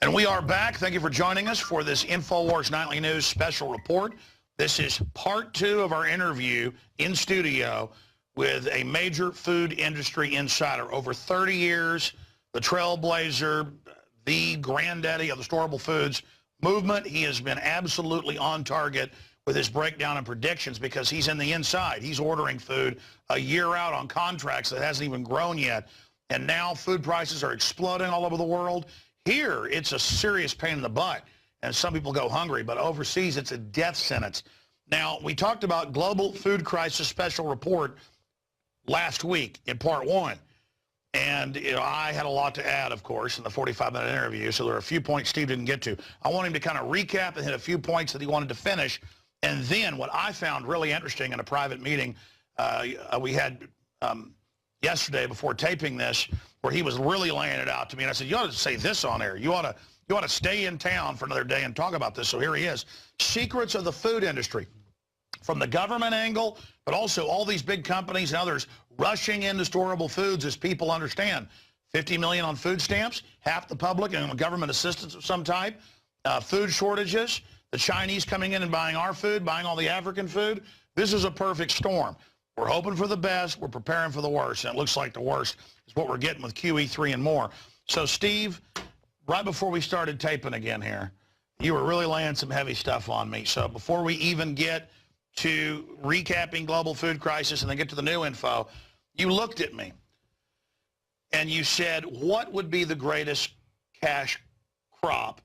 And we are back. Thank you for joining us for this InfoWars Nightly News special report. This is part 2 of our interview in studio with a major food industry insider. Over 30 years, the trailblazer, the granddaddy of the storable foods movement. He has been absolutely on target with his breakdown and predictions because he's in the inside. He's ordering food a year out on contracts that hasn't even grown yet. And now food prices are exploding all over the world. Here, it's a serious pain in the butt, and some people go hungry, but overseas, it's a death sentence. Now, we talked about Global Food Crisis Special Report last week in part 1, and I had a lot to add, of course, in the 45-minute interview, so there are a few points Steve didn't get to. I want him to kind of recap and hit a few points that he wanted to finish, and then what I found really interesting in a private meeting we had yesterday before taping this, where he was really laying it out to me, and I said, you ought to say this on air. You ought to stay in town for another day and talk about this. So here he is. Secrets of the food industry, from the government angle, but also all these big companies and others rushing into storable foods, as people understand. 50 million on food stamps, half the public and government assistance of some type, food shortages, the Chinese coming in and buying our food, buying all the African food. This is a perfect storm. We're hoping for the best. We're preparing for the worst. And it looks like the worst is what we're getting with QE3 and more. So, Steve, right before we started taping again here, you were really laying some heavy stuff on me. So before we even get to recapping global food crisis and then get to the new info, you looked at me and you said, what would be the greatest cash crop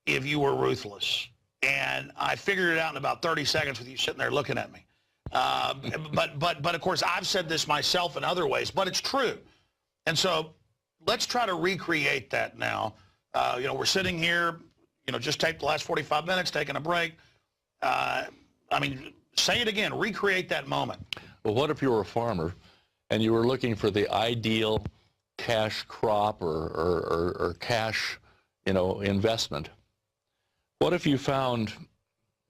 if you were ruthless? And I figured it out in about 30 seconds with you sitting there looking at me. But of course, I've said this myself in other ways, but it's true. And so let's try to recreate that now. We're sitting here, just taped the last 45 minutes, taking a break. I mean, say it again, recreate that moment. Well, what if you were a farmer and you were looking for the ideal cash crop or cash, investment? What if you found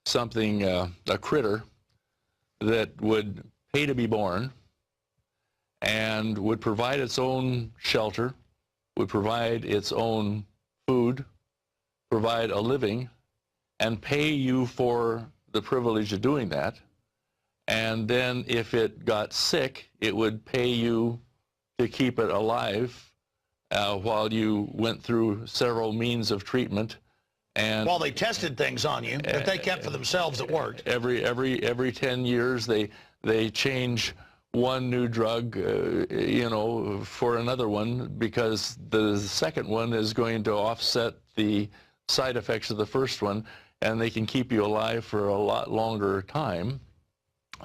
something, a critter that would pay to be born and would provide its own shelter, would provide its own food, provide a living, and pay you for the privilege of doing that. And then if it got sick, it would pay you to keep it alive while you went through several means of treatment. And while they tested things on you that they kept for themselves, it worked. Every 10 years they change one new drug, for another one, because the second one is going to offset the side effects of the first one, and they can keep you alive for a lot longer time.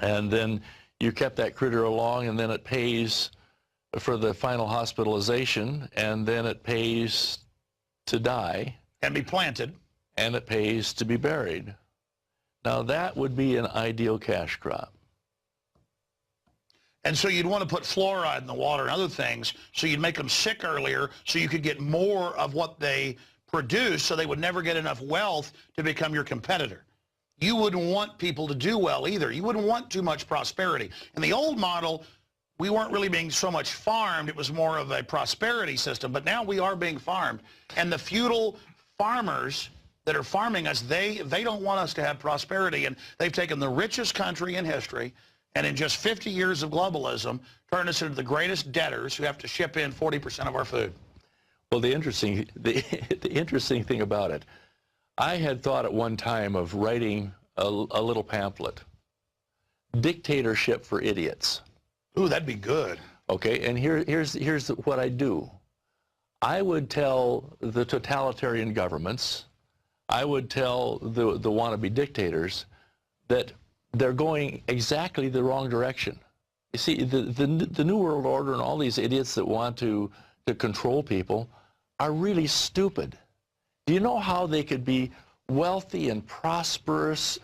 And then you kept that critter along, and then it pays for the final hospitalization, and then it pays to die. And be planted. And it pays to be buried. Now that would be an ideal cash crop. And so you'd want to put fluoride in the water and other things, so you'd make them sick earlier, so you could get more of what they produce, so they would never get enough wealth to become your competitor. You wouldn't want people to do well either. You wouldn't want too much prosperity. In the old model, we weren't really being so much farmed. It was more of a prosperity system. But now we are being farmed. And the feudal farmers that are farming us, they don't want us to have prosperity. And they've taken the richest country in history, and in just 50 years of globalism, turned us into the greatest debtors who have to ship in 40% of our food. Well, the interesting thing about it, I had thought at one time of writing a little pamphlet, Dictatorship for Idiots. Ooh, that'd be good. Okay, and here's what I do. I would tell the totalitarian governments, I would tell the wannabe dictators that they're going exactly the wrong direction. You see, the New World Order and all these idiots that want to control people are really stupid. Do you know how they could be wealthy and prosperous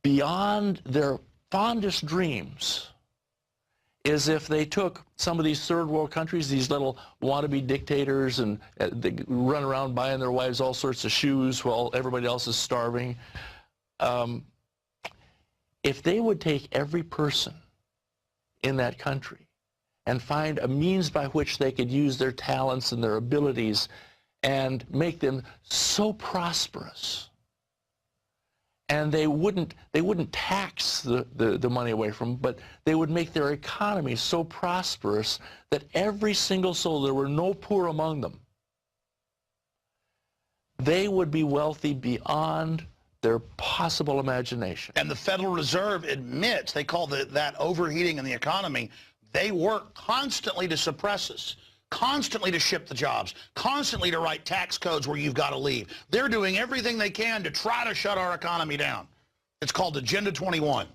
beyond their fondest dreams? Is if they took some of these third world countries, these little wannabe dictators, and they run around buying their wives all sorts of shoes while everybody else is starving. If they would take every person in that country and find a means by which they could use their talents and their abilities and make them so prosperous. And they wouldn't tax the money away from them, but they would make their economy so prosperous that every single soul, there were no poor among them, they would be wealthy beyond their possible imagination. And the Federal Reserve admits, they call that overheating in the economy, they work constantly to suppress us, constantly to ship the jobs, constantly to write tax codes where you've got to leave. They're doing everything they can to try to shut our economy down. It's called Agenda 21.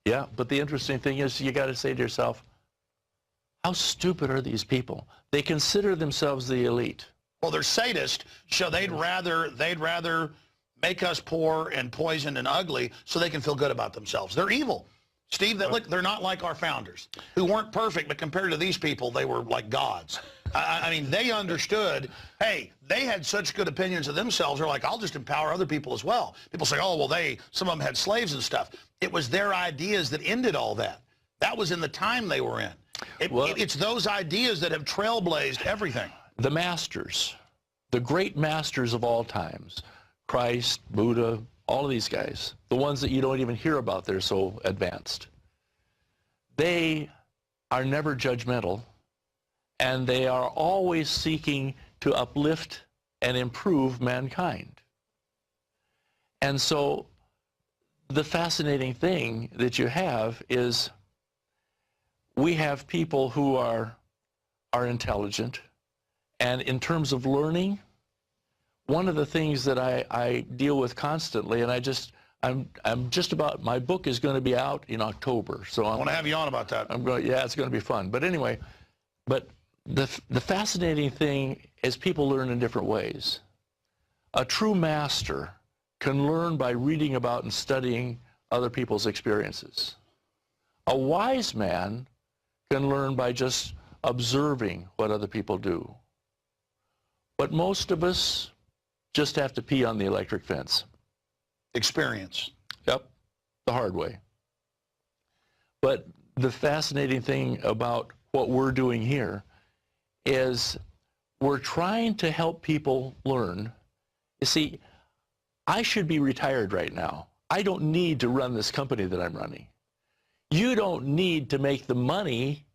Yeah, but the interesting thing is you got to say to yourself, how stupid are these people? They consider themselves the elite. Well, they're sadists, so they'd rather make us poor and poisoned and ugly so they can feel good about themselves. They're evil. Steve, look, they're not like our founders, who weren't perfect, but compared to these people, they were like gods. I mean, they understood, hey, they had such good opinions of themselves, they're like, I'll just empower other people as well. People say, oh, well, some of them had slaves and stuff. It was their ideas that ended all that. That was in the time they were in. It's those ideas that have trailblazed everything. The masters, the great masters of all times, Christ, Buddha, all of these guys, the ones that you don't even hear about, they're so advanced. They are never judgmental, and they are always seeking to uplift and improve mankind. And so the fascinating thing that you have is we have people who are intelligent, and in terms of learning, one of the things that I deal with constantly, and I'm just about, my book is going to be out in October, so I want to have you on about that. Yeah, it's going to be fun. But anyway, the fascinating thing is people learn in different ways. A true master can learn by reading about and studying other people's experiences. A wise man can learn by just observing what other people do. But most of us just have to pee on the electric fence. Experience. Yep, the hard way. But the fascinating thing about what we're doing here is we're trying to help people learn. You see, I should be retired right now. I don't need to run this company that I'm running. You don't need to make the money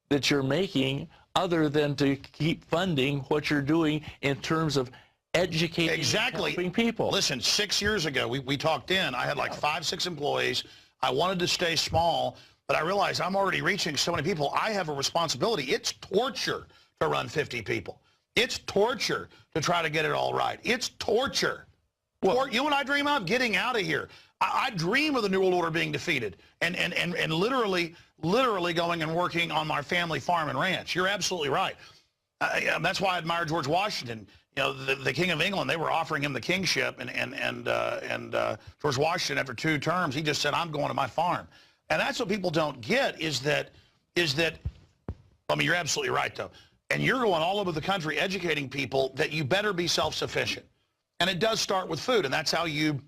that you're making other than to keep funding what you're doing in terms of educating and helping people. Listen, 6 years ago, we talked in. I had like 5, 6 employees. I wanted to stay small, but I realized I'm already reaching so many people. I have a responsibility. It's torture to run 50 people. It's torture to try to get it all right. It's torture. Well, you know what I dream of? Getting out of here. I dream of the New World Order being defeated and literally going and working on my family farm and ranch. You're absolutely right. That's why I admire George Washington. You know, the King of England, they were offering him the kingship, and George Washington, after 2 terms, he just said, I'm going to my farm. And that's what people don't get is that, I mean, you're absolutely right, though. And you're going all over the country educating people that you better be self-sufficient. And it does start with food, and that's how you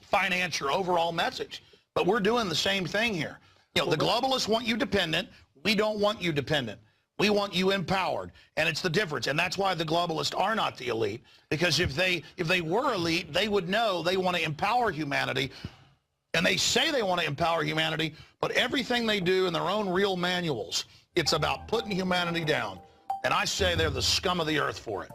finance your overall message. But we're doing the same thing here. You know, the globalists want you dependent. We don't want you dependent. We want you empowered, and it's the difference. And that's why the globalists are not the elite, because if they were elite, they would know they want to empower humanity, and they say they want to empower humanity, but everything they do in their own real manuals, it's about putting humanity down. And I say they're the scum of the earth for it.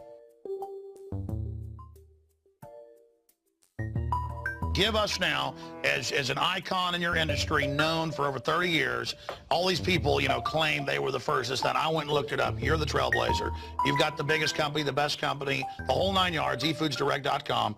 Give us now, as an icon in your industry, known for over 30 years, all these people, you know, claim they were the first, this, that. I went and looked it up. You're the trailblazer. You've got the biggest company, the best company, the whole 9 yards, efoodsdirect.com.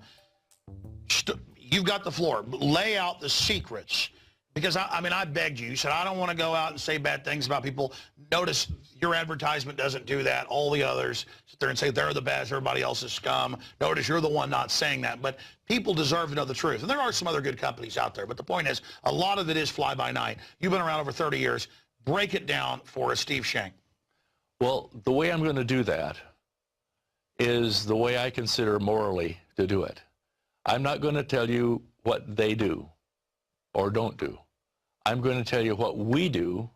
You've got the floor. Lay out the secrets. Because, I mean, I begged you. You said, I don't want to go out and say bad things about people. Notice your advertisement doesn't do that. All the others sit there and say they're the best, everybody else is scum. Notice you're the one not saying that. But people deserve to know the truth. And there are some other good companies out there. But the point is, a lot of it is fly-by-night. You've been around over 30 years. Break it down for us, Steve Shank. Well, the way I'm going to do that is the way I consider morally to do it. I'm not going to tell you what they do or don't do. I'm going to tell you what we do,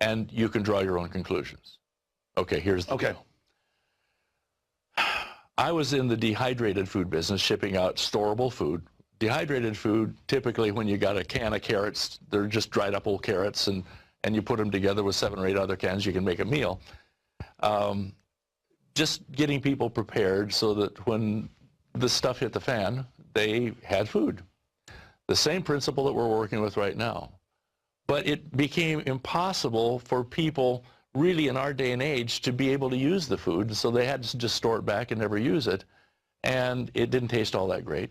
and you can draw your own conclusions. Okay, here's the deal. I was in the dehydrated food business, shipping out storable food. Dehydrated food, typically when you got a can of carrots, they're just dried up old carrots, and you put them together with 7 or 8 other cans, you can make a meal. Just getting people prepared so that when the stuff hit the fan, they had food. The same principle that we're working with right now. But it became impossible for people really in our day and age to be able to use the food, so they had to just store it back and never use it, and it didn't taste all that great.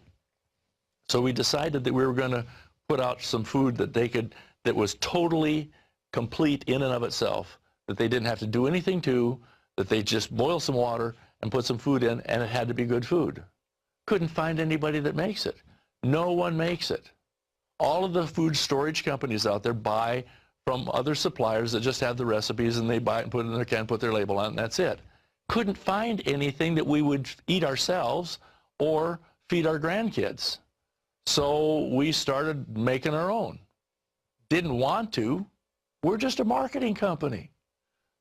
So we decided that we were going to put out some food that they could, that was totally complete in and of itself, that they didn't have to do anything to, that they just boil some water and put some food in, and it had to be good food. Couldn't find anybody that makes it. No one makes it. All of the food storage companies out there buy from other suppliers that just have the recipes, and they buy it and put it in their can, put their label on it, and that's it. Couldn't find anything that we would eat ourselves or feed our grandkids. So we started making our own. Didn't want to. We're just a marketing company.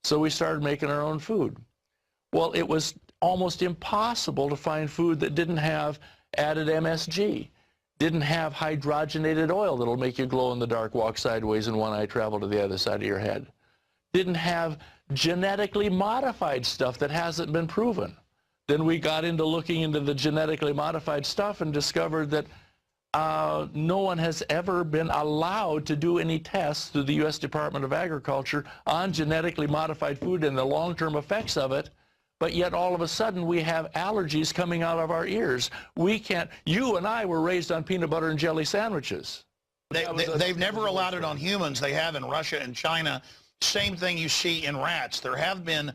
So we started making our own food. Well, it was almost impossible to find food that didn't have added MSG, didn't have hydrogenated oil that'll make you glow in the dark, walk sideways, and one eye travel to the other side of your head. Didn't have genetically modified stuff that hasn't been proven. Then we got into looking into the genetically modified stuff and discovered that no one has ever been allowed to do any tests through the U.S. Department of Agriculture on genetically modified food and the long-term effects of it, but yet all of a sudden we have allergies coming out of our ears. We can't, you and I were raised on peanut butter and jelly sandwiches. They've never allowed it on humans. They have in Russia and China. Same thing you see in rats. There have been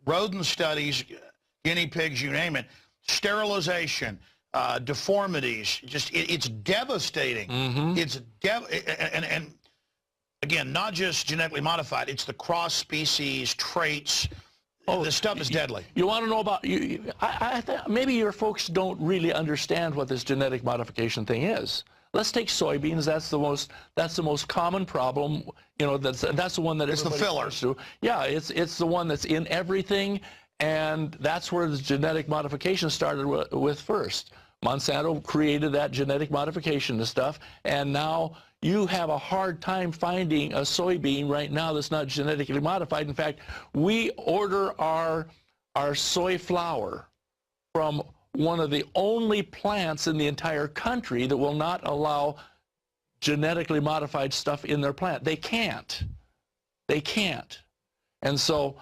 rodent studies, guinea pigs, you name it, sterilization, deformities, just it's devastating. It's and again, not just genetically modified, it's the cross species traits. Oh, this stuff is deadly. You want to know about maybe your folks don't really understand what this genetic modification thing is. Let's take soybeans. That's the most common problem. You know, that's the one that it's the fillers. Yeah, it's the one that's in everything, and that's where the genetic modification started with first. Monsanto created that genetic modification and stuff, and now you have a hard time finding a soybean right now that's not genetically modified. In fact, we order our soy flour from one of the only plants in the entire country that will not allow genetically modified stuff in their plant. They can't. They can't. And so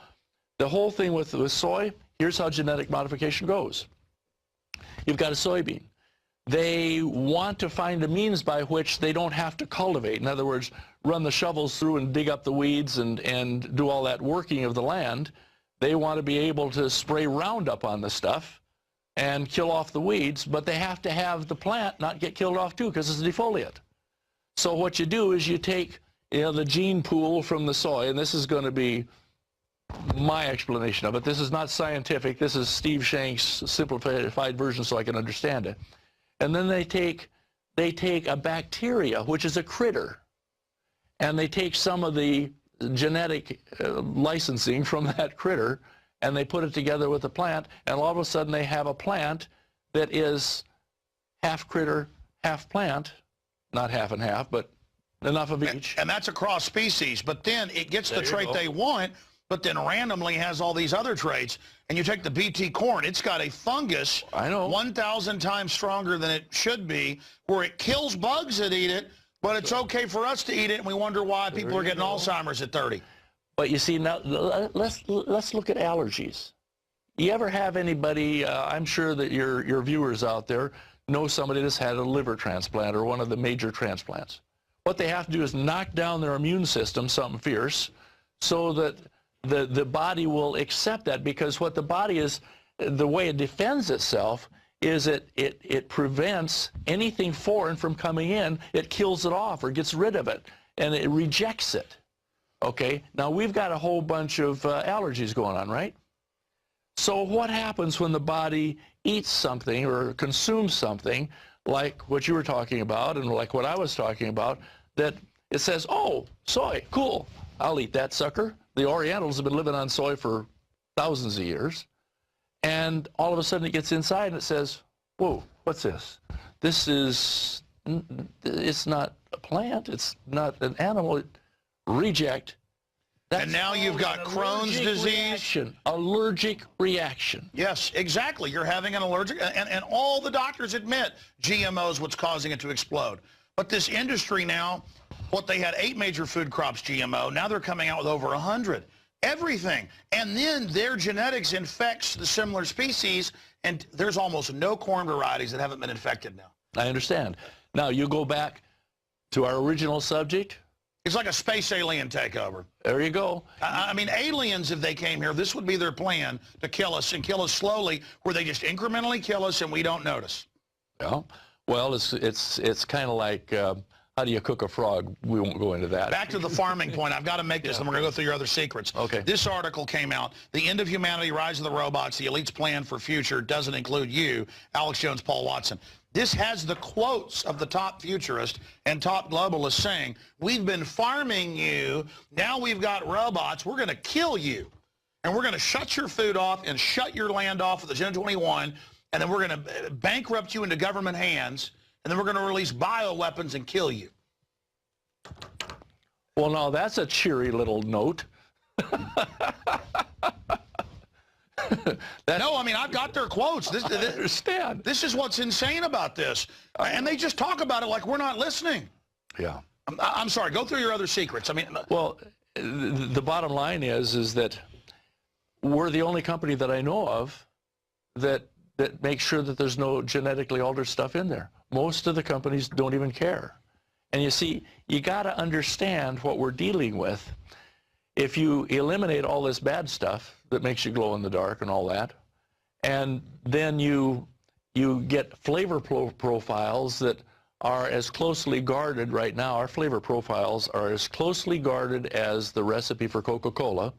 the whole thing with soy, here's how genetic modification goes. You've got a soybean. They want to find a means by which they don't have to cultivate. In other words, run the shovels through and dig up the weeds and do all that working of the land. They want to be able to spray Roundup on the stuff and kill off the weeds, but they have to have the plant not get killed off too, because it's a defoliate. So what you do is you take the gene pool from the soy, and this is going to be my explanation of it. This is not scientific. This is Steve Shank's simplified version so I can understand it. And then they take a bacteria, which is a critter, and they take some of the genetic licensing from that critter, and they put it together with the plant, and all of a sudden they have a plant that is half critter, half plant, not half and half, but enough of each. And that's a cross species, but then it gets the trait they want, but then randomly has all these other traits. And you take the BT corn, it's got a fungus 1,000 times stronger than it should be, where it kills bugs that eat it, but it's okay for us to eat it, and we wonder why people are getting Alzheimer's at 30. But you see, now let's look at allergies. You ever have anybody, I'm sure that your viewers out there know somebody that's had a liver transplant or one of the major transplants. What they have to do is knock down their immune system, something fierce, so that the body will accept that, because what the body is, the way it defends itself is it prevents anything foreign from coming in. It kills it off or gets rid of it, and it rejects it. Okay, now we've got a whole bunch of allergies going on, right? So what happens when the body eats something or consumes something like what you were talking about and like what I was talking about, that it says, oh, soy, cool, I'll eat that sucker. The Orientals have been living on soy for thousands of years, and all of a sudden it gets inside and it says, whoa, what's this? This is, it's not a plant, it's not an animal. Reject. And now you've got Crohn's disease. Allergic reaction. Yes, exactly. You're having an allergic, and all the doctors admit GMO is what's causing it to explode. But this industry now, what they had 8 major food crops GMO, now they're coming out with over 100. Everything. And then their genetics infects the similar species, and there's almost no corn varieties that haven't been infected now. I understand. Now you go back to our original subject. It's like a space alien takeover. There you go. I mean, aliens, if they came here, this would be their plan, to kill us, and kill us slowly, where they just incrementally kill us and we don't notice. Yeah. Well, it's kind of like, how do you cook a frog? We won't go into that. Back to the farming point. I've got to make this, and we're going to go through your other secrets. Okay. This article came out, The End of Humanity, Rise of the Robots, the Elite's Plan for Future Doesn't Include You, Alex Jones, Paul Watson. This has the quotes of the top futurists and top globalists saying, we've been farming you, now we've got robots, we're going to kill you. And we're going to shut your food off and shut your land off with Agenda 21, and then we're going to bankrupt you into government hands, and then we're going to release bioweapons and kill you. Well, now that's a cheery little note. No, I mean, I've got their quotes. I understand. This is what's insane about this. And they just talk about it like we're not listening. Yeah. I'm sorry. Go through your other secrets. I mean, well, the bottom line is that we're the only company that I know of that makes sure that there's no genetically altered stuff in there. Most of the companies don't even care. And you see, you got to understand what we're dealing with. If you eliminate all this bad stuff that makes you glow in the dark and all that, and then you get flavor profiles that are as closely guarded right now. Our flavor profiles are as closely guarded as the recipe for Coca-Cola,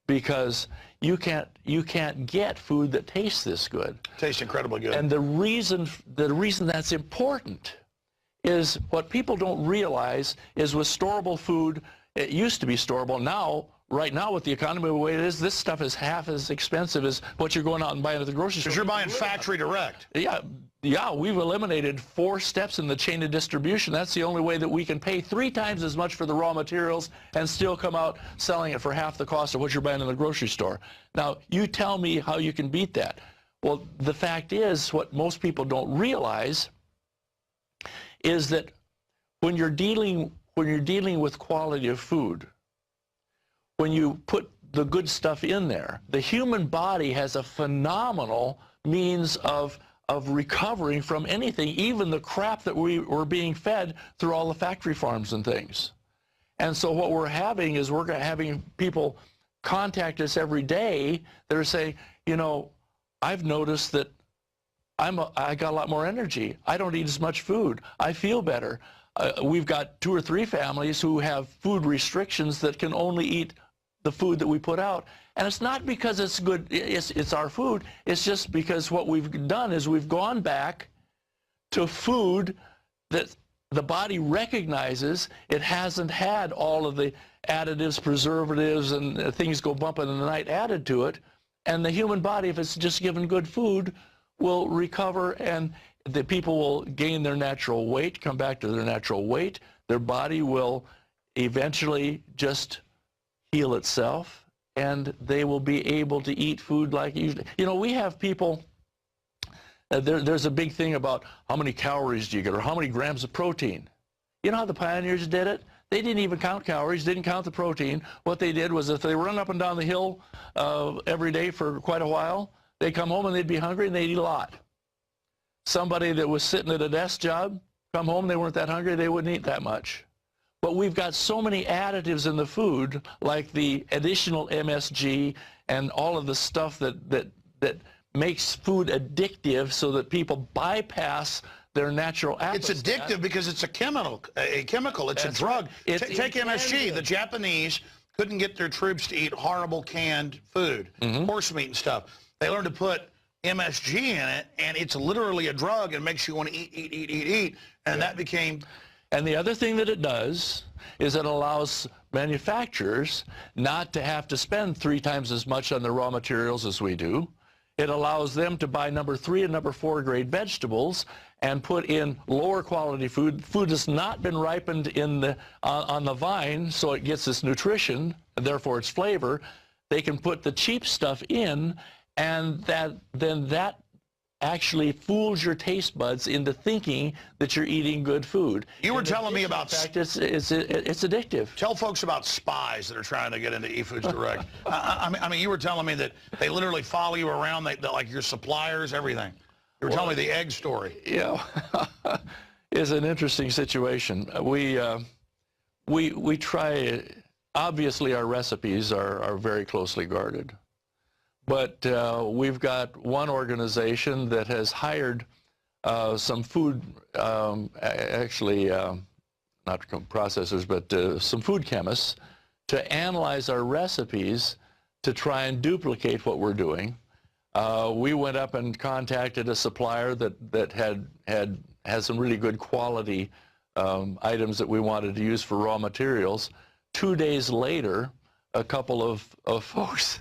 because you can't get food that tastes this good. Tastes incredibly good. And the reason that's important is what people don't realize is with storable food, it used to be storable. Now, right now, with the economy the way it is, this stuff is half as expensive as what you're going out and buying at the grocery store. Because you're buying factory direct. Yeah, we've eliminated 4 steps in the chain of distribution. That's the only way that we can pay 3 times as much for the raw materials and still come out selling it for half the cost of what you're buying in the grocery store. Now, you tell me how you can beat that. Well, the fact is, what most people don't realize is that when you're dealing with quality of food, when you put the good stuff in there, the human body has a phenomenal means of recovering from anything, even the crap that we're being fed through all the factory farms and things. And so what we're having is we're having people contact us every day that are saying, you know, I've noticed that I got a lot more energy. I don't eat as much food. I feel better. We've got 2 or 3 families who have food restrictions that can only eat the food that we put out. And it's not because it's good, it's our food. It's just because what we've done is we've gone back to food that the body recognizes it hasn't had all of the additives, preservatives, and things go bumping in the night added to it. And the human body, if it's just given good food, will recover, and the people will gain their natural weight, come back to their natural weight. Their body will eventually just heal itself, and they will be able to eat food like usually. You know, we have people, there's a big thing about how many calories do you get or how many grams of protein. You know how the pioneers did it? They didn't even count calories, didn't count the protein. What they did was if they run up and down the hill every day for quite a while, they'd come home and they'd be hungry and they'd eat a lot. Somebody that was sitting at a desk job, come home, they weren't that hungry, they wouldn't eat that much. But we've got so many additives in the food, like the additional MSG and all of the stuff that makes food addictive so that people bypass their natural appetite. It's addictive because it's a chemical. It's a drug. Right. Take MSG. The Japanese couldn't get their troops to eat horrible canned food, horse meat and stuff. They learned to put MSG in it, and it's literally a drug and makes you want to eat, and that became... And the other thing that it does is it allows manufacturers not to have to spend 3 times as much on their raw materials as we do. It allows them to buy number 3 and number 4 grade vegetables and put in lower quality food. Food has not been ripened in the, on the vine, so it gets its nutrition, and therefore its flavor. They can put the cheap stuff in, and then that actually fools your taste buds into thinking that you're eating good food. You were telling me about... In fact, it's addictive. Tell folks about spies that are trying to get into eFoods Direct. I mean, you were telling me that they literally follow you around, like your suppliers, everything. You were telling me the egg story. Yeah, it's an interesting situation. We try, obviously our recipes are very closely guarded. But we've got one organization that has hired some food, actually not processors, but some food chemists to analyze our recipes to try and duplicate what we're doing. We went up and contacted a supplier that had some really good quality items that we wanted to use for raw materials. 2 days later, a couple of folks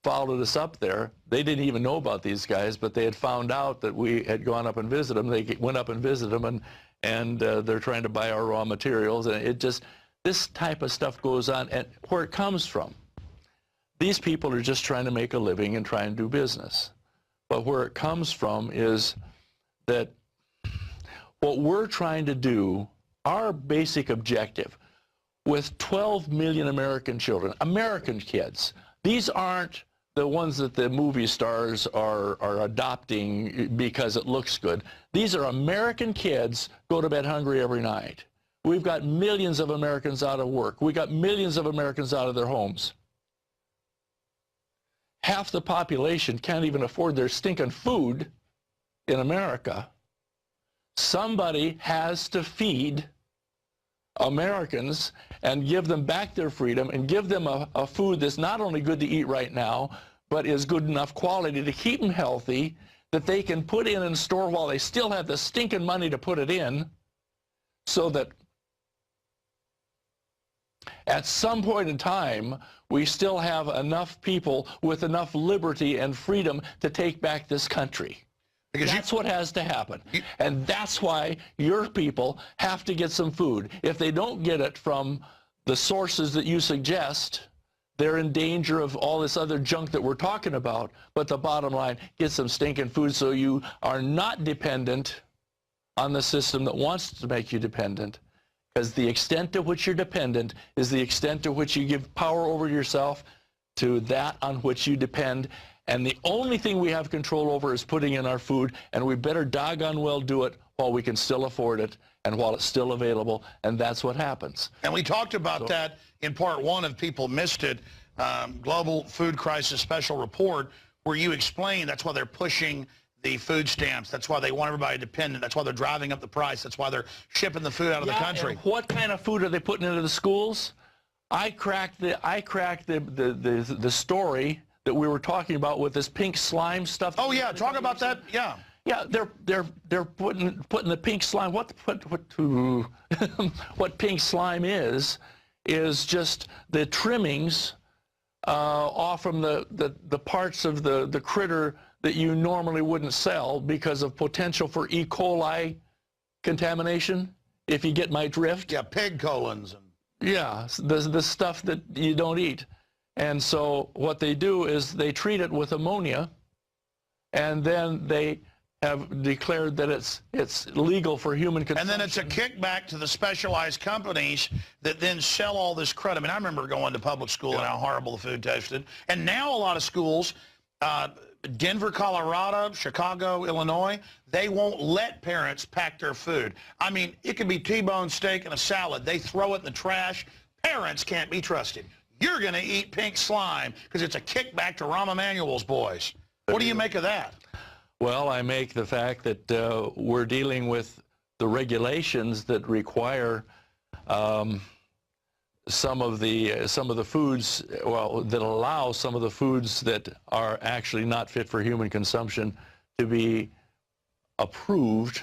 followed us up there. They didn't even know about these guys, but they had found out that we had gone up and visited them. They went up and visited them, and they're trying to buy our raw materials. And it just, this type of stuff goes on. And where it comes from, these people are just trying to make a living and try and do business. But where it comes from is that what we're trying to do, our basic objective, with 12 million American children, American kids, these aren't the ones that the movie stars are adopting because it looks good. These are American kids go to bed hungry every night. We've got millions of Americans out of work. We've got millions of Americans out of their homes. Half the population can't even afford their stinking food in America. Somebody has to feed Americans and give them back their freedom and give them a food that's not only good to eat right now, but is good enough quality to keep them healthy, that they can put in and store while they still have the stinking money to put it in, so that at some point in time, we still have enough people with enough liberty and freedom to take back this country. Because that's what has to happen. And that's why your people have to get some food. If they don't get it from the sources that you suggest, they're in danger of all this other junk that we're talking about. But the bottom line, get some stinking food so you are not dependent on the system that wants to make you dependent. Because the extent to which you're dependent is the extent to which you give power over yourself to that on which you depend. And the only thing we have control over is putting in our food, and we better doggone well do it while we can still afford it and while it's still available, and that's what happens. And we talked about that in part 1, if people missed it, Global Food Crisis Special Report, where you explain that's why they're pushing the food stamps. That's why they want everybody dependent. That's why they're driving up the price. That's why they're shipping the food out of the country. And what kind of food are they putting into the schools? I cracked the story that we were talking about with this pink slime stuff. Oh yeah, talk about that. Yeah. Yeah, they're putting the pink slime. What pink slime is just the trimmings off from the parts of the critter that you normally wouldn't sell because of potential for E. coli contamination. If you get my drift. Yeah, pig colons. Yeah, the stuff that you don't eat. And so what they do is they treat it with ammonia, and then they have declared that it's legal for human consumption. And then it's a kickback to the specialized companies that then sell all this crud. I mean, I remember going to public school and how horrible the food tasted. And now a lot of schools, Denver, Colorado, Chicago, Illinois, they won't let parents pack their food. I mean, it could be T-bone steak and a salad. They throw it in the trash. Parents can't be trusted. You're going to eat pink slime because it's a kickback to Rahm Emanuel's boys. What do you make of that? Well, I make the fact that we're dealing with the regulations that require some of the foods, well, that allow some of the foods that are actually not fit for human consumption to be approved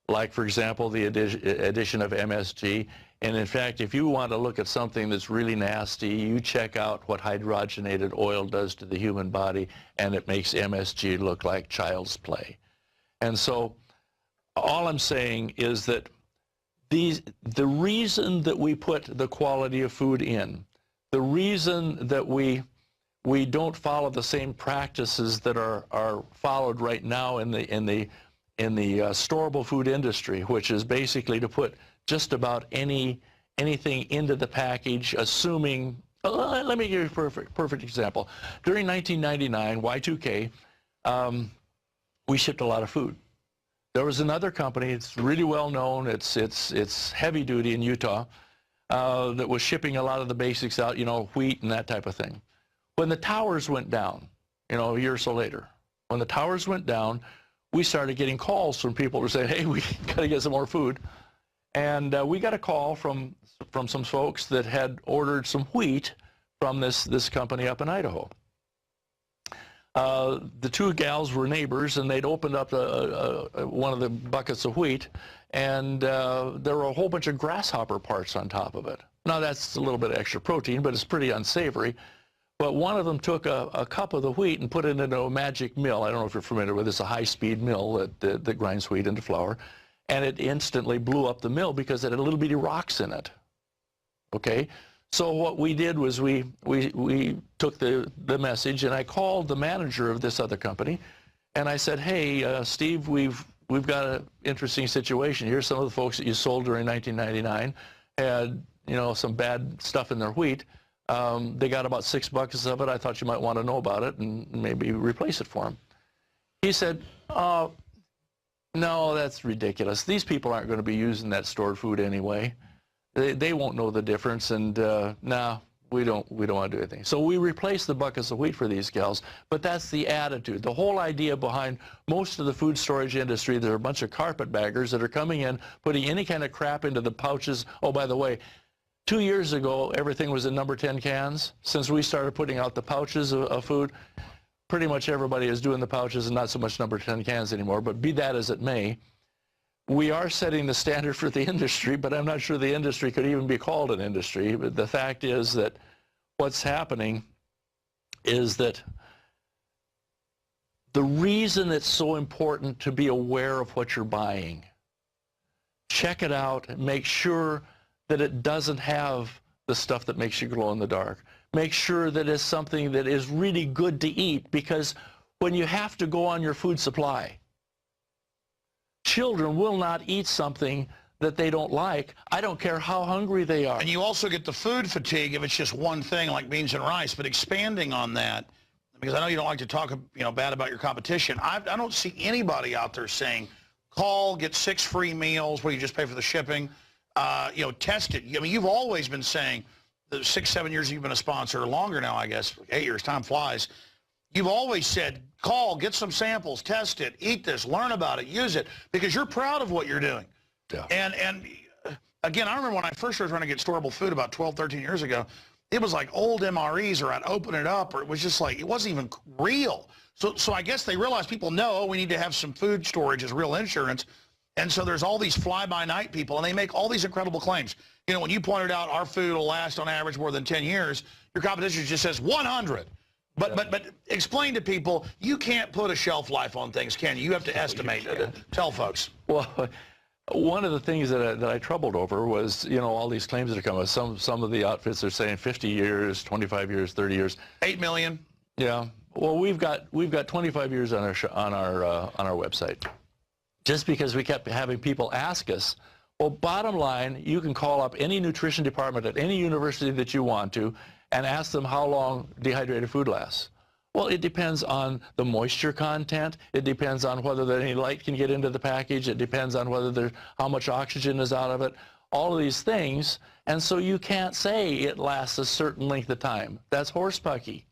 like, for example, the addition of MSG. And in fact, if you want to look at something that's really nasty, you check out what hydrogenated oil does to the human body, and it makes MSG look like child's play. And so all I'm saying is that the reason that we put the quality of food in, the reason that we don't follow the same practices that are followed right now in the storable food industry, which is basically to put just about anything into the package, assuming, let me give you a perfect example. During 1999, Y2K, we shipped a lot of food. There was another company, it's really well known, it's heavy duty in Utah, that was shipping a lot of the basics out, you know, wheat and that type of thing. When the towers went down, you know, a year or so later, when the towers went down, we started getting calls from people who said, hey, we got to get some more food. And we got a call from some folks that had ordered some wheat from this company up in Idaho. The two gals were neighbors, and they'd opened up one of the buckets of wheat, and there were a whole bunch of grasshopper parts on top of it. Now, that's a little bit of extra protein, but it's pretty unsavory. But one of them took a cup of the wheat and put it into a magic mill. I don't know if you're familiar with it. It's a high-speed mill that grinds wheat into flour. And it instantly blew up the mill because it had little bitty rocks in it. Okay? So what we did was we took the message, and I called the manager of this other company, and I said, hey, Steve, we've got an interesting situation. Here's some of the folks that you sold during 1999 had, you know, some bad stuff in their wheat. They got about 6 buckets of it. I thought you might want to know about it and maybe replace it for them. He said, no, that's ridiculous. These people aren't going to be using that stored food anyway. They won't know the difference, and no, we don't want to do anything. So we replaced the buckets of wheat for these gals, but that's the attitude. The whole idea behind most of the food storage industry, there are a bunch of carpetbaggers that are coming in, putting any kind of crap into the pouches. Oh, by the way, 2 years ago, everything was in number 10 cans. Since we started putting out the pouches of food, pretty much everybody is doing the pouches and not so much number 10 cans anymore, but be that as it may, we are setting the standard for the industry, but I'm not sure the industry could even be called an industry. But the fact is that what's happening is that the reason it's so important to be aware of what you're buying, check it out and make sure that it doesn't have the stuff that makes you glow in the dark. Make sure that it's something that is really good to eat, because when you have to go on your food supply, children will not eat something that they don't like. I don't care how hungry they are. And you also get the food fatigue if it's just one thing like beans and rice. But expanding on that, because I know you don't like to talk, you know, bad about your competition, I don't see anybody out there saying, call, get 6 free meals where you just pay for the shipping. You know, test it. I mean, you've always been saying, the 6, 7 years you've been a sponsor, or longer now, I guess, 8 years, time flies. You've always said, call, get some samples, test it, eat this, learn about it, use it, because you're proud of what you're doing. Yeah. And again, I remember when I first started trying to get storable food about 12, 13 years ago, it was like old MREs, or I'd open it up, or it was just like, it wasn't even real. So I guess they realized people know we need to have some food storage as real insurance. And so there's all these fly-by-night people, and they make all these incredible claims. You know, when you pointed out our food will last on average more than 10 years, your competition just says 100. But explain to people, you can't put a shelf life on things, can you? You have to estimate. Tell folks. Well, one of the things that I troubled over was, you know, all these claims that are coming. Some of the outfits are saying 50 years, 25 years, 30 years. 8 million. Yeah. Well, we've got 25 years on our website. Just because we kept having people ask us, well, bottom line, you can call up any nutrition department at any university that you want to and ask them how long dehydrated food lasts. Well, it depends on the moisture content. It depends on whether any light can get into the package. It depends on whether how much oxygen is out of it. All of these things. And so you can't say it lasts a certain length of time. That's horsepucky.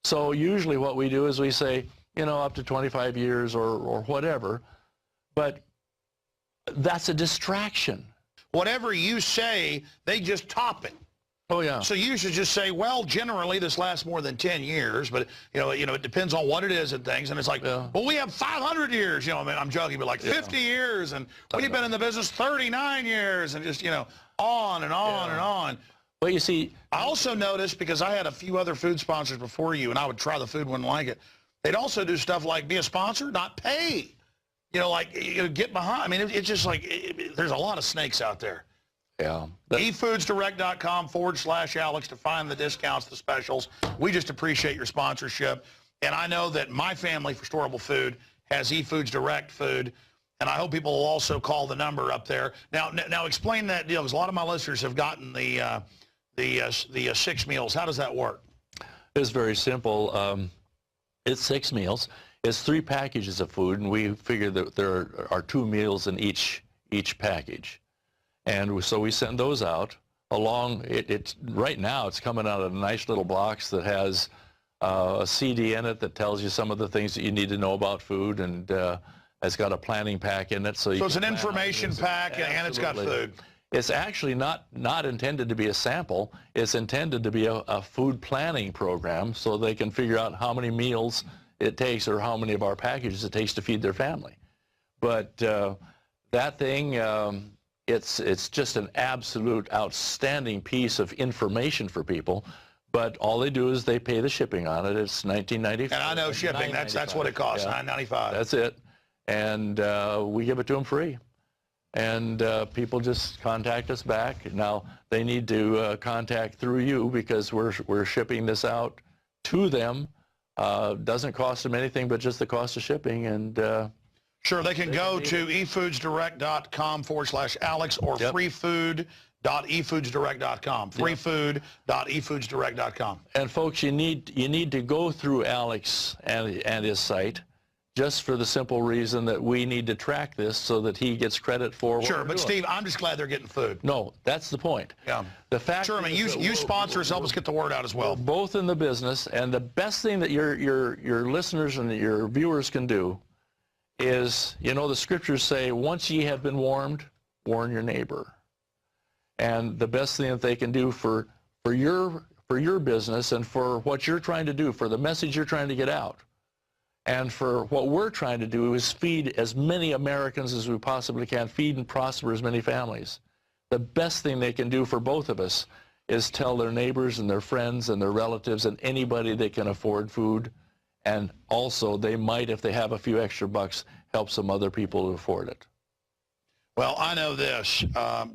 So usually what we do is we say, you know, up to 25 years or whatever. But that's a distraction. Whatever you say, they just top it. Oh, yeah. So you should just say, well, generally this lasts more than 10 years, but it depends on what it is and things. And it's like, well, we have 500 years. I mean, I'm joking, but like 50 years, and we've been in the business 39 years, and just on and on and on. Well, you see, I also noticed, because I had a few other food sponsors before you, and I would try the food, wouldn't like it. They'd also do stuff like be a sponsor, not pay. Get behind. I mean, it's just like there's a lot of snakes out there. Yeah. efoodsdirect.com/Alex to find the discounts, the specials. We just appreciate your sponsorship. And I know that my family for storable food has eFoods Direct food. And I hope people will also call the number up there. Now explain that deal, because a lot of my listeners have gotten the 6 meals. How does that work? It's very simple. It's 6 meals. It's 3 packages of food, and we figure that there are 2 meals in each package. And so we send those out along. Right now it's coming out of a nice little box that has a CD in it that tells you some of the things that you need to know about food, and it's got a planning pack in it. So it's an information pack, and it's got food. It's actually not intended to be a sample. It's intended to be a food planning program, so they can figure out how many meals it takes or how many of our packages it takes to feed their family. But that thing, it's just an absolute outstanding piece of information for people. But all they do is they pay the shipping on it. It's $19.95. And I know shipping. That's what it costs. Yeah. $9.95. That's it. And we give it to them free. And people just contact us back. Now they need to contact through you, because we're shipping this out to them. Doesn't cost them anything but just the cost of shipping. And sure, they can go to efoodsdirect.com/Alex or freefood.efoodsdirect.com. freefood.efoodsdirect.com. And folks, you need to go through Alex and his site, just for the simple reason that we need to track this so that he gets credit for what Sure, but Steve, I'm just glad they're getting food. No, that's the point. Yeah. The fact sure, I mean, you sponsors help us get the word out as well. We're both in the business, and the best thing that your listeners and your viewers can do is, the scriptures say, once ye have been warned, warn your neighbor. And the best thing that they can do for your business and for what you're trying to do, for the message you're trying to get out, and for what we're trying to do is feed as many Americans as we possibly can, feed and prosper as many families. The best thing they can do for both of us is tell their neighbors and their friends and their relatives and anybody they can afford food. And also they might, if they have a few extra bucks, help some other people to afford it. Well, I know this,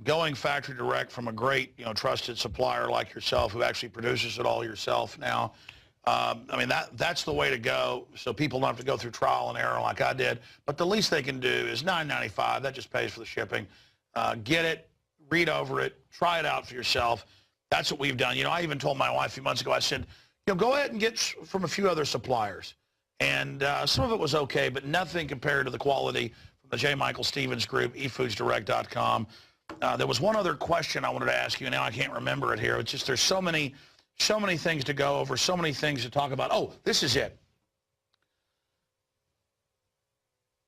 going factory direct from a great, trusted supplier like yourself, who actually produces it all yourself now, I mean, that's the way to go, so people don't have to go through trial and error like I did. But the least they can do is $9.95. That just pays for the shipping. Get it, read over it, try it out for yourself. That's what we've done. I even told my wife a few months ago, I said, go ahead and get from a few other suppliers. And some of it was okay, but nothing compared to the quality from the J. Michael Stevens Group, efoodsdirect.com. There was one other question I wanted to ask you, and now I can't remember it here. It's just there's so many things to go over, so many things to talk about. Oh, this is it.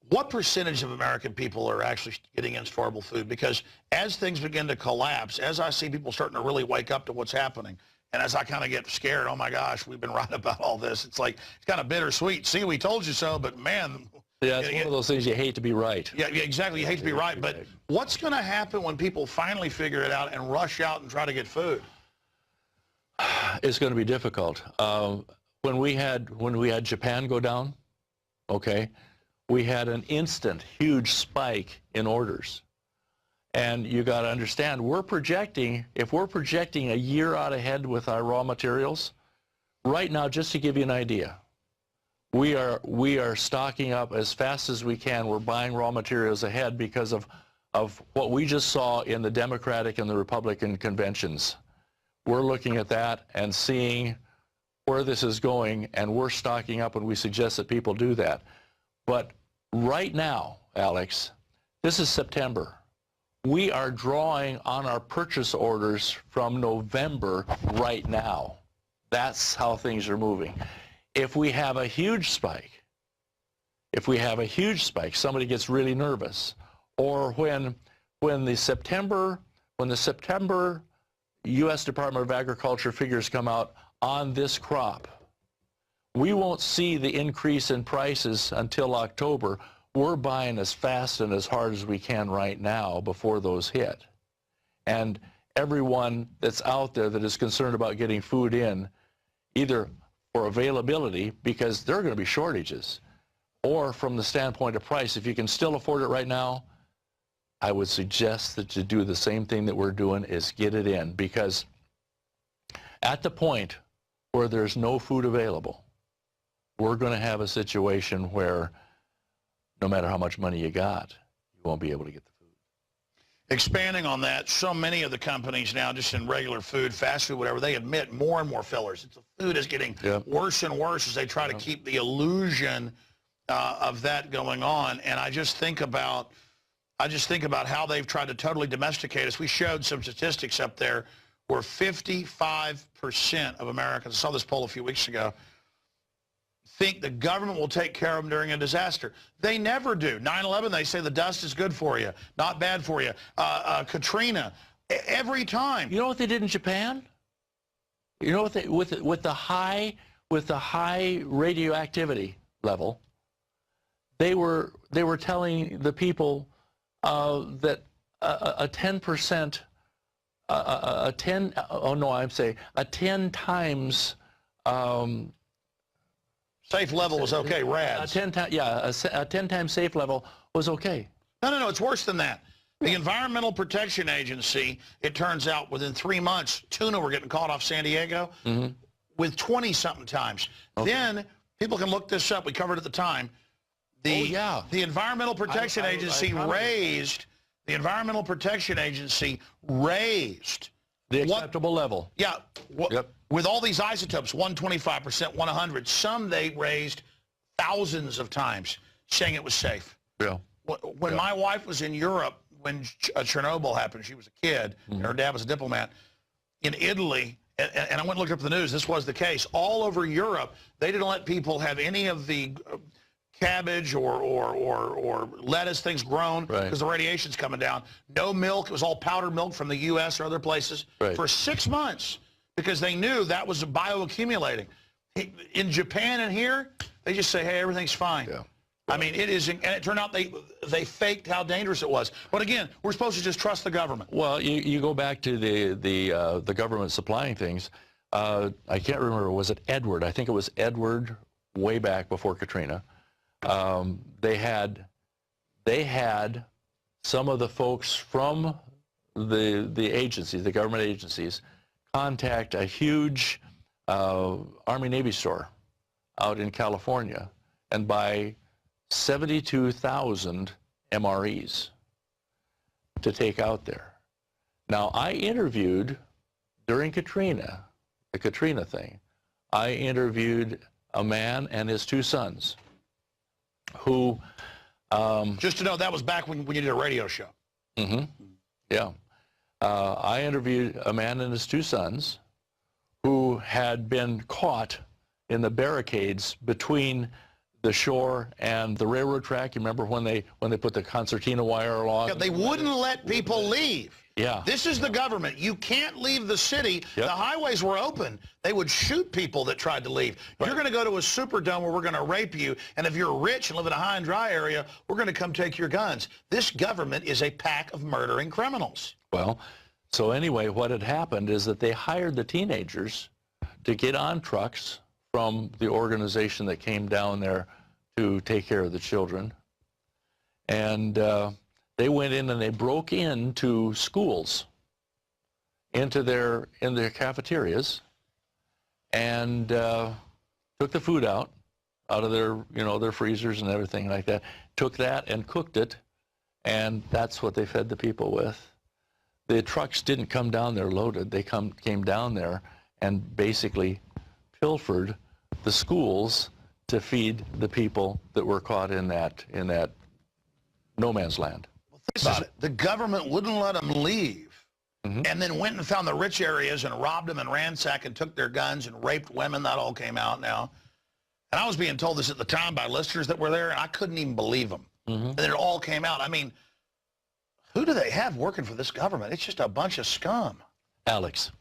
What percentage of American people are actually getting in storable food? Because as things begin to collapse, as I see people starting to really wake up to what's happening, and as I kind of get scared, oh my gosh, we've been right about all this. It's like, it's kind of bittersweet. See, we told you so, but man. Yeah, it's one of those things you hate to be right. Yeah, exactly. You hate to be right. But what's going to happen when people finally figure it out and rush out and try to get food? It's going to be difficult. When we had Japan go down, okay, we had an instant huge spike in orders. And you got to understand, if we're projecting a year out ahead with our raw materials, right now, just to give you an idea, we are stocking up as fast as we can. We're buying raw materials ahead because of what we just saw in the Democratic and the Republican conventions. We're looking at that and seeing where this is going, and we're stocking up, and we suggest that people do that. But right now, Alex, this is September. We are drawing on our purchase orders from November right now. That's how things are moving. If we have a huge spike, somebody gets really nervous, or when the September U.S. Department of Agriculture figures come out on this crop, we won't see the increase in prices until October. We're buying as fast and as hard as we can right now before those hit. And everyone that's out there that is concerned about getting food in, either for availability, because there are going to be shortages, or from the standpoint of price, if you can still afford it right now, I would suggest that you do the same thing that we're doing, is get it in, because at the point where there's no food available, we're going to have a situation where no matter how much money you got, you won't be able to get the food. Expanding on that, so many of the companies now, just in regular food, fast food, whatever, they admit more and more fillers. The food is getting worse and worse as they try to keep the illusion of that going on. And I just think about how they've tried to totally domesticate us. We showed some statistics up there where 55% of Americans, I saw this poll a few weeks ago, think the government will take care of them during a disaster. They never do. 9/11, they say the dust is good for you, not bad for you. Katrina, every time. You know what they did in Japan? You know what they, with the high radioactivity level, they were telling the people that a 10%, a 10 times safe level was okay, RADS. A 10 times safe level was okay. No, it's worse than that. The Environmental Protection Agency, it turns out within 3 months, tuna were getting caught off San Diego with 20-something times. Okay. Then, people can look this up, we covered it at the time, the Environmental Protection Agency raised, the Environmental Protection Agency raised the acceptable level. Yeah. With all these isotopes, 125%, 100, some they raised thousands of times saying it was safe. Yeah. When my wife was in Europe, when Chernobyl happened, she was a kid, and her dad was a diplomat, in Italy, and I went and looked up the news, this was the case, all over Europe, they didn't let people have any of the cabbage or lettuce, things grown, because the radiation's coming down. No milk, it was all powdered milk from the U.S. or other places for 6 months, because they knew that was bioaccumulating. In Japan and here, they just say, hey, everything's fine. Yeah. I mean, it is, and it turned out they faked how dangerous it was. But again, we're supposed to just trust the government. Well, you go back to the government supplying things. I can't remember, was it Edward? I think it was Edward way back before Katrina. They had some of the folks from the agencies, the government agencies, contact a huge Army-Navy store out in California and buy 72,000 MREs to take out there. Now, I interviewed, during Katrina, the Katrina thing, I interviewed a man and his 2 sons who... just to know, that was back when you did a radio show. Yeah. I interviewed a man and his 2 sons who had been caught in the barricades between the shore and the railroad track. You remember when they put the concertina wire along? Yeah, they wouldn't let people leave. Yeah. This is the government. You can't leave the city. Yep. The highways were open. They would shoot people that tried to leave. You're going to go to a Superdome where we're going to rape you, and if you're rich and live in a high and dry area, we're going to come take your guns. This government is a pack of murdering criminals. Well, so anyway, what had happened is that they hired the teenagers to get on trucks from the organization that came down there to take care of the children. And they went in and they broke into schools, in their cafeterias, and took the food out of their, their freezers and everything like that, took that and cooked it, and that's what they fed the people with. The trucks didn't come down there loaded. They came down there and basically pilfered the schools to feed the people that were caught in that no man's land. Well, think about it. The government wouldn't let them leave, and then went and found the rich areas and robbed them and ransacked and took their guns and raped women. That all came out now. And I was being told this at the time by listeners that were there, and I couldn't even believe them. And then it all came out. I mean, who do they have working for this government? It's just a bunch of scum. Alex,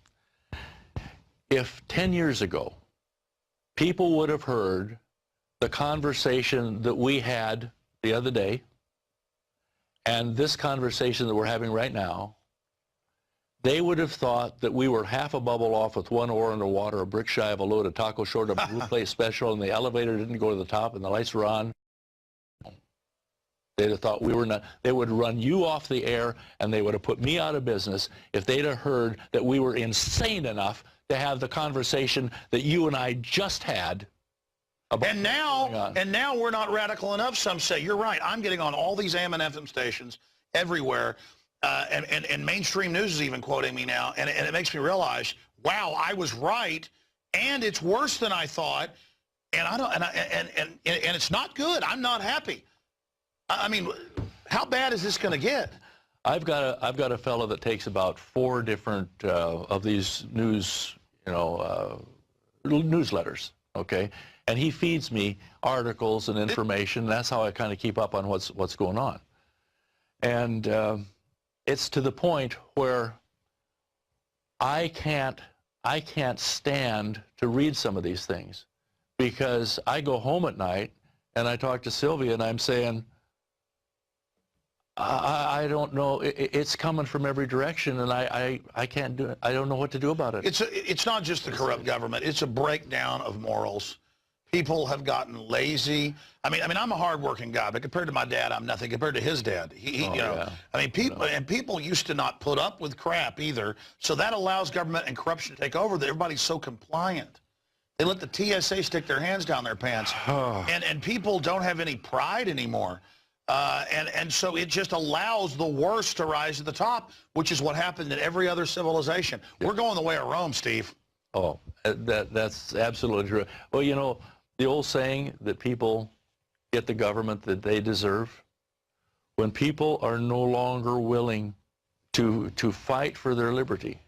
if 10 years ago people would have heard the conversation that we had the other day and this conversation that we're having right now, they would have thought that we were half a bubble off with one oar underwater, a brick shy of a load, a taco short, a blue plate special, and the elevator didn't go to the top and the lights were on. They'd have thought we were not. They would run you off the air and they would have put me out of business if they'd have heard that we were insane enough to have the conversation that you and I just had. And now we're not radical enough, some say. You're right. I'm getting on all these AM and FM stations everywhere, and mainstream news is even quoting me now, and it makes me realize, wow, I was right, and it's worse than I thought, and and it's not good. I'm not happy. I mean, how bad is this going to get? I've got a fellow that takes about 4 different of these news, newsletters, okay? And he feeds me articles and information. That's how I kind of keep up on what's going on. And it's to the point where I can't stand to read some of these things, because I go home at night and I talk to Sylvia and I'm saying, I don't know. It's coming from every direction, and I can't do it. I don't know what to do about it. It's not just the corrupt government. It's a breakdown of morals. People have gotten lazy. I mean, I'm a hardworking guy, but compared to my dad, I'm nothing. Compared to his dad, Yeah. I mean, people used to not put up with crap either. So that allows government and corruption to take over. That everybody's so compliant. They let the TSA stick their hands down their pants, and people don't have any pride anymore. And so it just allows the worst to rise to the top, which is what happened in every other civilization. We're going the way of Rome, Steve. Oh, that's absolutely true. Well, the old saying that people get the government that they deserve, when people are no longer willing to fight for their liberty,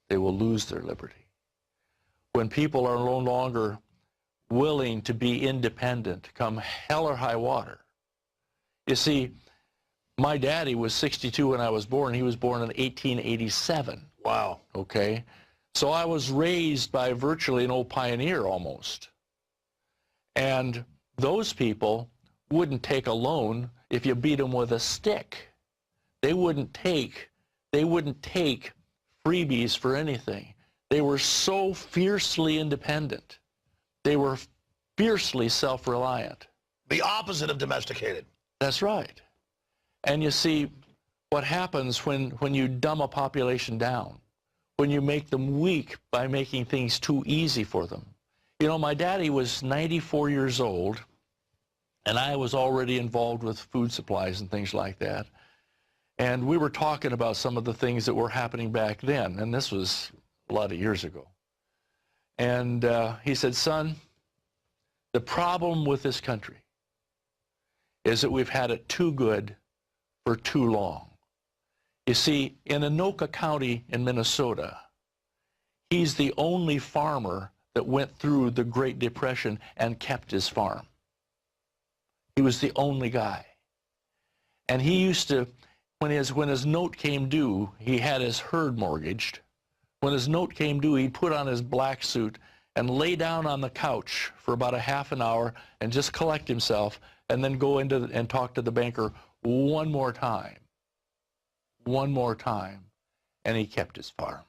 they will lose their liberty. When people are no longer willing to be independent, come hell or high water. You see, my daddy was 62 when I was born. He was born in 1887. Wow. Okay? So I was raised by virtually an old pioneer almost. And those people wouldn't take a loan if you beat them with a stick. They wouldn't take freebies for anything. They were so fiercely independent. They were fiercely self-reliant. The opposite of domesticated. That's right. And you see, what happens when you dumb a population down, when you make them weak by making things too easy for them. My daddy was 94 years old, and I was already involved with food supplies and things like that. And we were talking about some of the things that were happening back then, and this was a lot of years ago. And he said, son, the problem with this country is that we've had it too good for too long. You see, in Anoka County in Minnesota, he's the only farmer that went through the Great Depression and kept his farm. He was the only guy. And he used to, when his note came due, he had his herd mortgaged. When his note came due, he'd put on his black suit and lay down on the couch for about a half an hour and just collect himself, and then go into and talk to the banker one more time, and he kept his farm.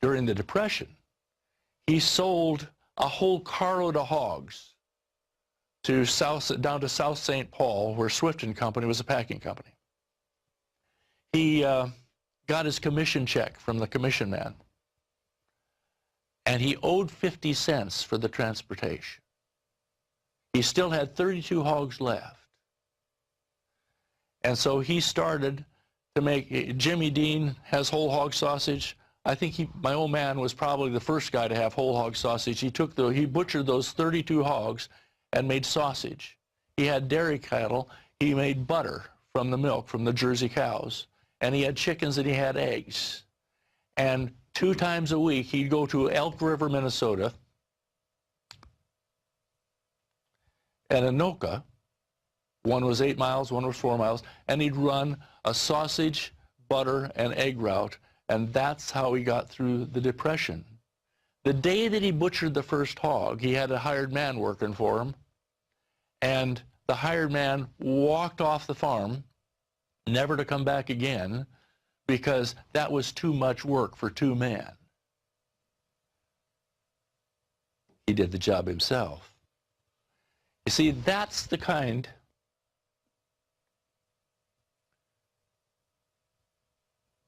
During the Depression, he sold a whole carload of hogs down to South St. Paul, where Swift & Company was a packing company. He got his commission check from the commission man, and he owed 50 cents for the transportation. He still had 32 hogs left. And so he started to make, Jimmy Dean has whole hog sausage. I think my old man was probably the first guy to have whole hog sausage. He butchered those 32 hogs and made sausage. He had dairy cattle. He made butter from the milk, from the Jersey cows. And he had chickens and he had eggs. And 2 times a week, he'd go to Elk River, Minnesota, and Anoka. One was 8 miles, one was 4 miles, and he'd run a sausage, butter, and egg route And that's how he got through the Depression. The day that he butchered the first hog, he had a hired man working for him, and the hired man walked off the farm, never to come back again, because that was too much work for two men. He did the job himself. You see, that's the kind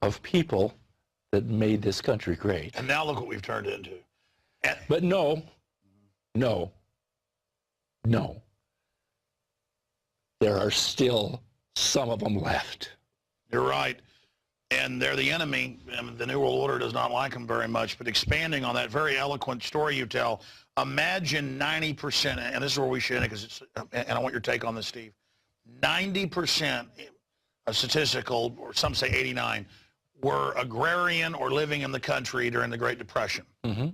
of people that made this country great. And now look what we've turned into. But no. There are still some of them left. You're right. And they're the enemy. And the New World Order does not like them very much. But expanding on that very eloquent story you tell, imagine 90%, and this is where we should end it, because it's, and I want your take on this, Steve. 90% of statistical, or some say 89, were agrarian or living in the country during the Great Depression. Mm-hmm.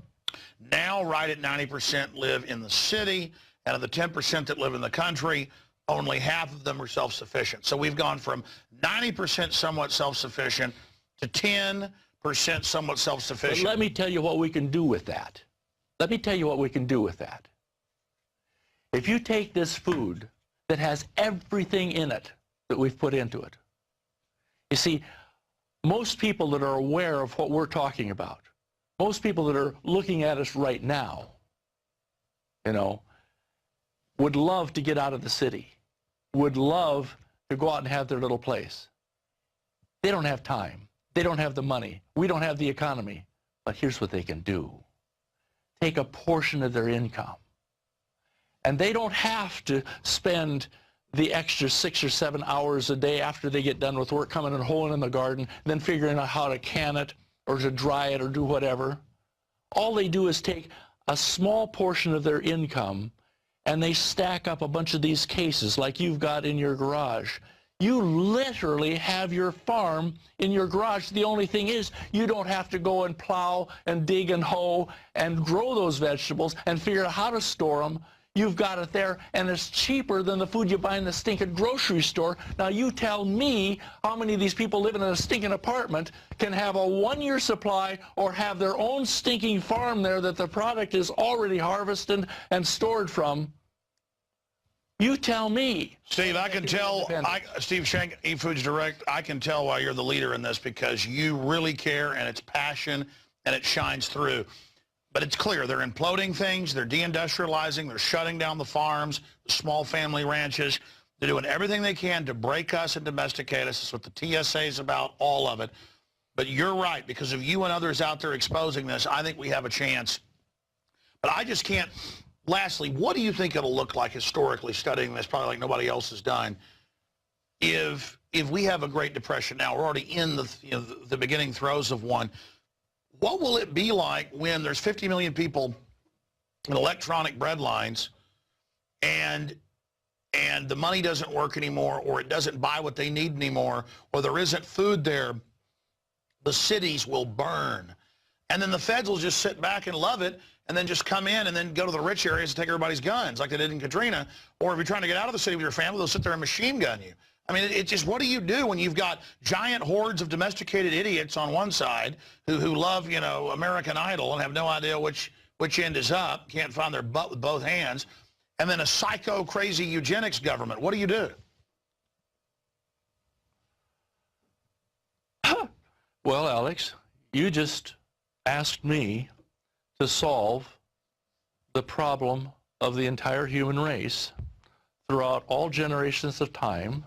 Now, right at 90% live in the city, and of the 10% that live in the country, only half of them are self-sufficient. So we've gone from 90% somewhat self-sufficient to 10% somewhat self-sufficient. But let me tell you what we can do with that. Let me tell you what we can do with that. If you take this food that has everything in it that we've put into it, you see, most people that are aware of what we're talking about, most people that are looking at us right now, would love to get out of the city, would love to go out and have their little place. They don't have time. They don't have the money. We don't have the economy. But here's what they can do. Take a portion of their income. And they don't have to spend the extra 6 or 7 hours a day after they get done with work coming and hoeing in the garden, then figuring out how to can it or to dry it or do whatever. All they do is take a small portion of their income and they stack up a bunch of these cases like you've got in your garage. You literally have your farm in your garage. The only thing is you don't have to go and plow and dig and hoe and grow those vegetables and figure out how to store them. You've got it there, and it's cheaper than the food you buy in the stinking grocery store. Now you tell me how many of these people living in a stinking apartment can have a 1-year supply or have their own stinking farm there that the product is already harvested and stored from. You tell me. Steve, I can tell, Steve Shank, eFoods Direct, I can tell why you're the leader in this, because you really care, and it's passion, and it shines through. But it's clear, they're imploding things, they're deindustrializing, they're shutting down the farms, the small family ranches. They're doing everything they can to break us and domesticate us. That's what the TSA is about, all of it. But you're right, because of you and others out there exposing this, I think we have a chance. But I just can't. Lastly, what do you think it'll look like historically, studying this, probably like nobody else has done, if we have a Great Depression now? We're already in the beginning throes of one. What will it be like when there's 50 million people in electronic bread lines and the money doesn't work anymore, or it doesn't buy what they need anymore, or there isn't food there? The cities will burn. And then the feds will just sit back and love it, and then just come in and then go to the rich areas and take everybody's guns like they did in Katrina. Or if you're trying to get out of the city with your family, they'll sit there and machine gun you. I mean, it's just, what do you do when you've got giant hordes of domesticated idiots on one side who love, American Idol and have no idea which end is up, can't find their butt with both hands, and then a psycho, crazy eugenics government? What do you do? Well, Alex, you just asked me to solve the problem of the entire human race throughout all generations of time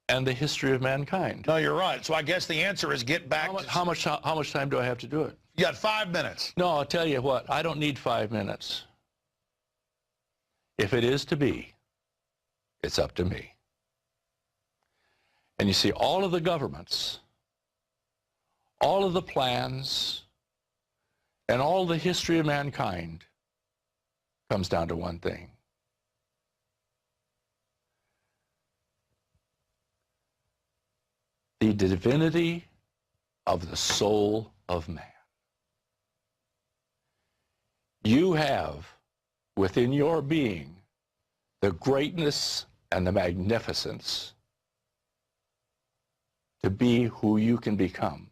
and the history of mankind. No, you're right. So I guess the answer is get back to... How much time do I have to do it? You got 5 minutes. No, I'll tell you what. I don't need 5 minutes. If it is to be, it's up to me. And you see, all of the governments, all of the plans, and all the history of mankind comes down to one thing. The divinity of the soul of man. You have within your being the greatness and the magnificence to be who you can become.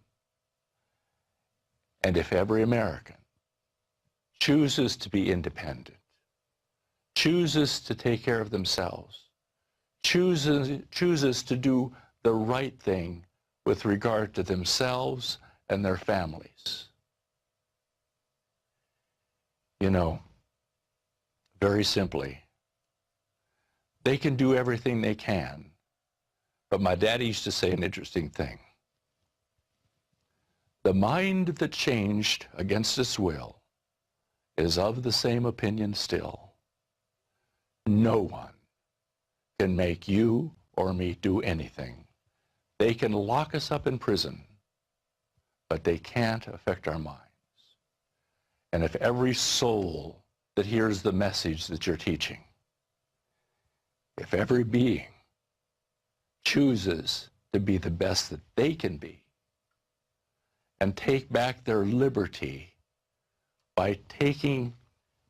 And if every American chooses to be independent, chooses to take care of themselves, chooses to do the right thing with regard to themselves and their families. You know, very simply, they can do everything they can, but my daddy used to say an interesting thing. The mind that changed against its will is of the same opinion still. No one can make you or me do anything. They can lock us up in prison, but they can't affect our minds. And if every soul that hears the message that you're teaching, if every being chooses to be the best that they can be and take back their liberty by taking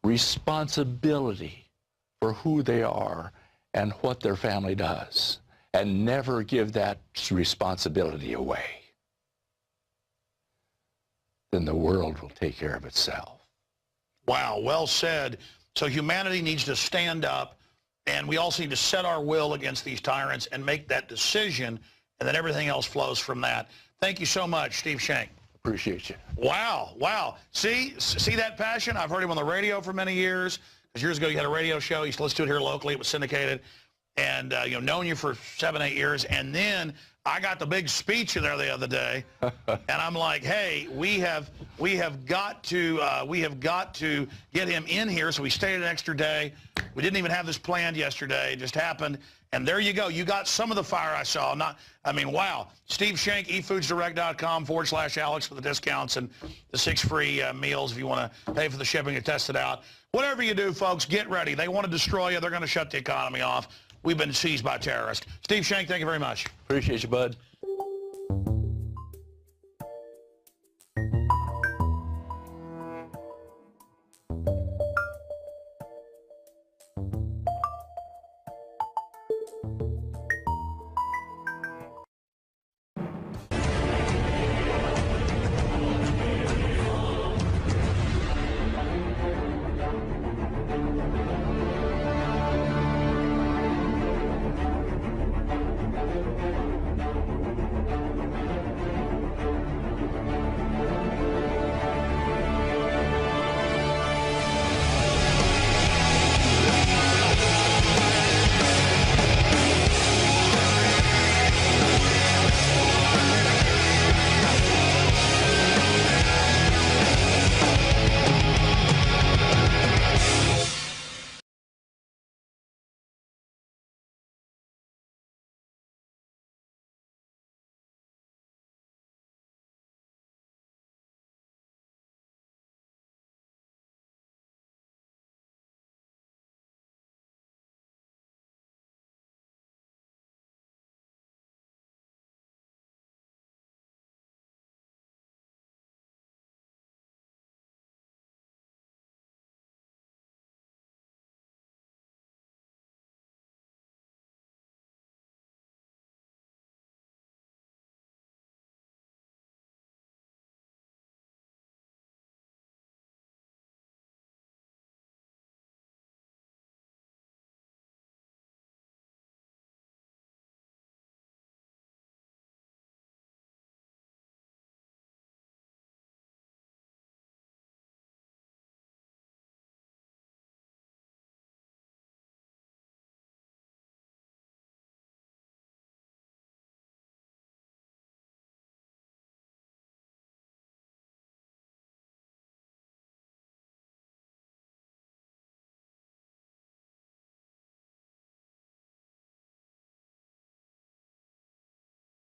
responsibility for who they are and what their family does, and never give that responsibility away, then the world will take care of itself. Wow, well said. So humanity needs to stand up, and we also need to set our will against these tyrants and make that decision, and then everything else flows from that. Thank you so much, Steve Shank. Appreciate you. Wow, wow. See that passion? I've heard him on the radio for many years. Because years ago you had a radio show. You used to listen to it here locally. It was syndicated. And, you know, known you for 7, 8 years. And then I got the big speech in there the other day. And I'm like, hey, we have got to get him in here. So we stayed an extra day. We didn't even have this planned yesterday. It just happened. And there you go. You got some of the fire I saw. I mean, wow. Steve Shank, efoodsdirect.com/Alex for the discounts and the 6 free meals if you want to pay for the shipping and test it out. Whatever you do, folks, get ready. They want to destroy you. They're going to shut the economy off. We've been seized by terrorists. Steve Shank, thank you very much. Appreciate you, bud.